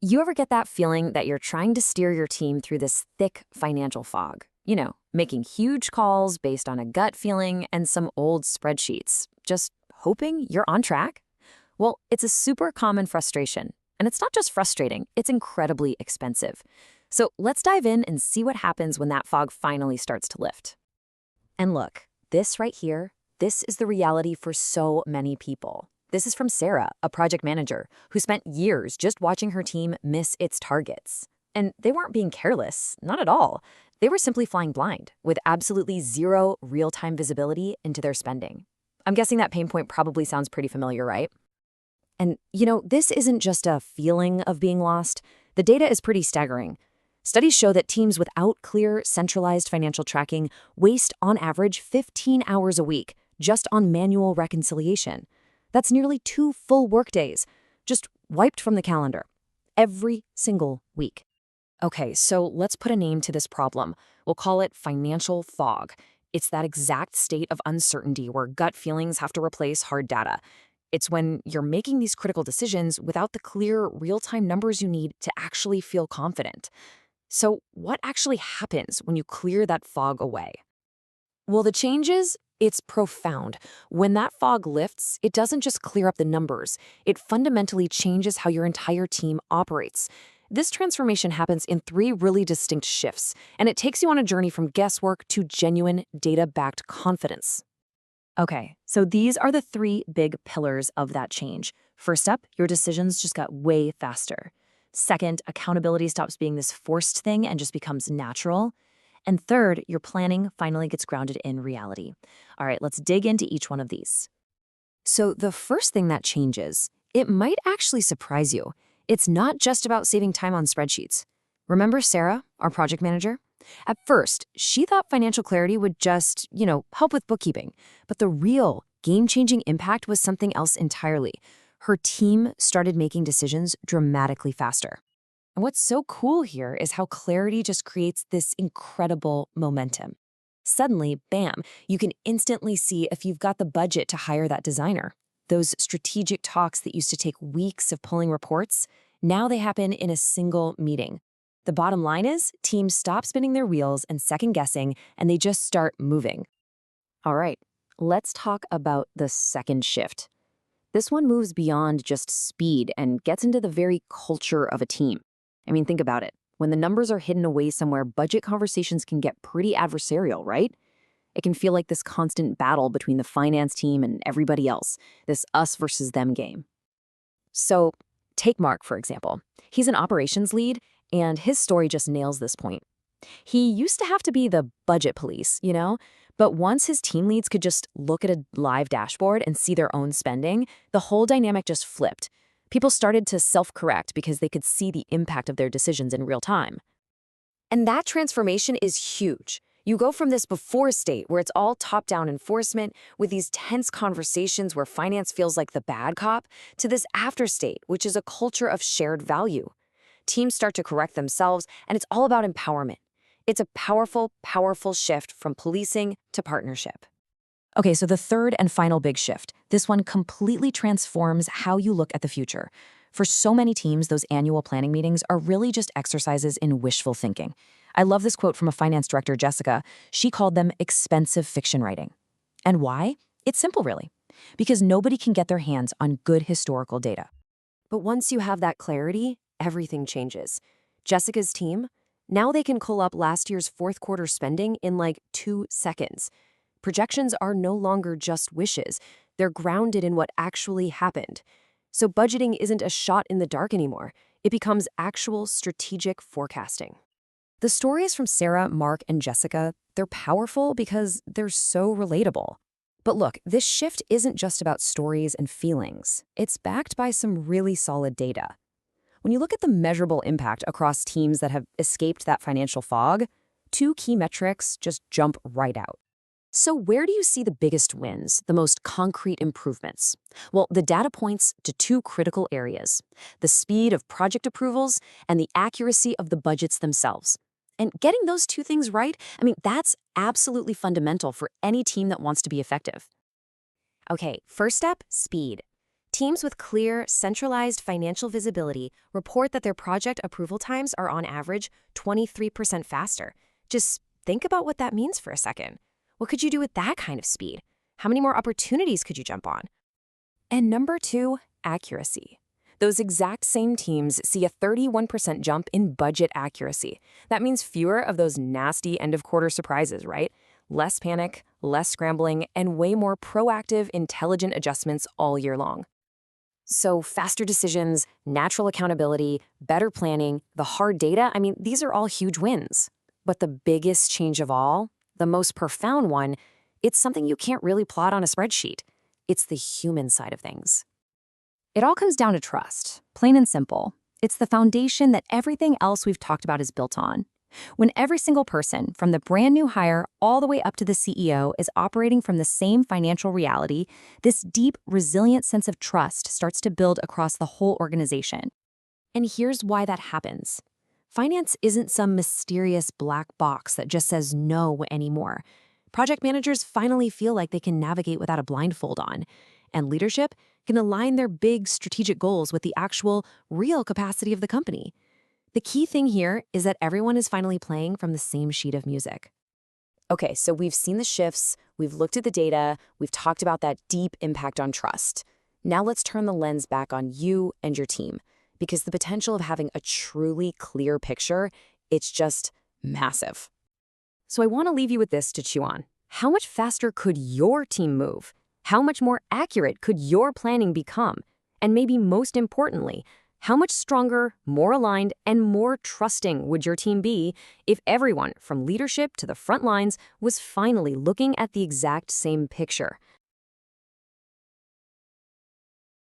You ever get that feeling that you're trying to steer your team through this thick financial fog? Making huge calls based on a gut feeling and some old spreadsheets, just hoping you're on track? Well, it's a super common frustration. And it's not just frustrating, it's incredibly expensive. So let's dive in and see what happens when that fog finally starts to lift. And look, this right here, this is the reality for so many people. This is from Sarah, a project manager, who spent years just watching her team miss its targets. And they weren't being careless, not at all. They were simply flying blind, with absolutely zero real-time visibility into their spending. I'm guessing that pain point probably sounds pretty familiar, right? And, this isn't just a feeling of being lost. The data is pretty staggering. Studies show that teams without clear, centralized financial tracking waste, on average, 15 hours a week just on manual reconciliation. That's nearly 2 full workdays, just wiped from the calendar, every single week. Okay, so let's put a name to this problem. We'll call it financial fog. It's that exact state of uncertainty where gut feelings have to replace hard data. It's when you're making these critical decisions without the clear, real-time numbers you need to actually feel confident. So what actually happens when you clear that fog away? Well, the changes, it's profound. When that fog lifts, it doesn't just clear up the numbers. It fundamentally changes how your entire team operates. This transformation happens in 3 really distinct shifts, and it takes you on a journey from guesswork to genuine data-backed confidence. Okay, so these are the 3 big pillars of that change. First up, your decisions just got way faster. Second, accountability stops being this forced thing and just becomes natural. And third, your planning finally gets grounded in reality. All right, let's dig into each one of these. So the first thing that changes, it might actually surprise you. It's not just about saving time on spreadsheets. Remember Sarah, our project manager? At first, she thought financial clarity would just, help with bookkeeping. But the real game-changing impact was something else entirely. Her team started making decisions dramatically faster. And what's so cool here is how clarity just creates this incredible momentum. Suddenly, bam, you can instantly see if you've got the budget to hire that designer. Those strategic talks that used to take weeks of pulling reports, now they happen in a single meeting. The bottom line is, teams stop spinning their wheels and second-guessing, and they just start moving. All right, let's talk about the second shift. This one moves beyond just speed and gets into the very culture of a team. I mean, think about it. When the numbers are hidden away somewhere, budget conversations can get pretty adversarial, right? It can feel like this constant battle between the finance team and everybody else, this us versus them game. So, take Mark, for example. He's an operations lead, and his story just nails this point. He used to have to be the budget police, but once his team leads could just look at a live dashboard and see their own spending, the whole dynamic just flipped. People started to self-correct because they could see the impact of their decisions in real time. And that transformation is huge. You go from this before state where it's all top-down enforcement with these tense conversations where finance feels like the bad cop, to this after state, which is a culture of shared value. Teams start to correct themselves, and it's all about empowerment. It's a powerful, powerful shift from policing to partnership. Okay, so the third and final big shift. This one completely transforms how you look at the future. For so many teams, those annual planning meetings are really just exercises in wishful thinking. I love this quote from a finance director, Jessica. She called them expensive fiction writing. And why? It's simple, really. Because nobody can get their hands on good historical data. But once you have that clarity, everything changes. Jessica's team, now they can pull up last year's fourth quarter spending in like 2 seconds. Projections are no longer just wishes. They're grounded in what actually happened. So budgeting isn't a shot in the dark anymore. It becomes actual strategic forecasting. The stories from Sarah, Mark, and Jessica, they're powerful because they're so relatable. But look, this shift isn't just about stories and feelings. It's backed by some really solid data. When you look at the measurable impact across teams that have escaped that financial fog, 2 key metrics just jump right out. So where do you see the biggest wins, the most concrete improvements? Well, the data points to 2 critical areas: the speed of project approvals and the accuracy of the budgets themselves. And getting those 2 things right, that's absolutely fundamental for any team that wants to be effective. Okay, first step, speed. Teams with clear, centralized financial visibility report that their project approval times are on average 23% faster. Just think about what that means for a second. What could you do with that kind of speed? How many more opportunities could you jump on? And number 2, accuracy. Those exact same teams see a 31% jump in budget accuracy. That means fewer of those nasty end-of-quarter surprises, right? Less panic, less scrambling, and way more proactive, intelligent adjustments all year long. So faster decisions, natural accountability, better planning, the hard data, these are all huge wins. But the biggest change of all, the most profound one, it's something you can't really plot on a spreadsheet. It's the human side of things. It all comes down to trust, plain and simple. It's the foundation that everything else we've talked about is built on. When every single person, from the brand new hire all the way up to the CEO, is operating from the same financial reality, this deep, resilient sense of trust starts to build across the whole organization. And here's why that happens. Finance isn't some mysterious black box that just says no anymore. Project managers finally feel like they can navigate without a blindfold on, and leadership can align their big strategic goals with the actual, real capacity of the company. The key thing here is that everyone is finally playing from the same sheet of music. Okay, so we've seen the shifts, we've looked at the data, we've talked about that deep impact on trust. Now let's turn the lens back on you and your team, because the potential of having a truly clear picture, it's just massive. So I want to leave you with this to chew on. How much faster could your team move? How much more accurate could your planning become? And maybe most importantly, how much stronger, more aligned, and more trusting would your team be if everyone, from leadership to the front lines, was finally looking at the exact same picture?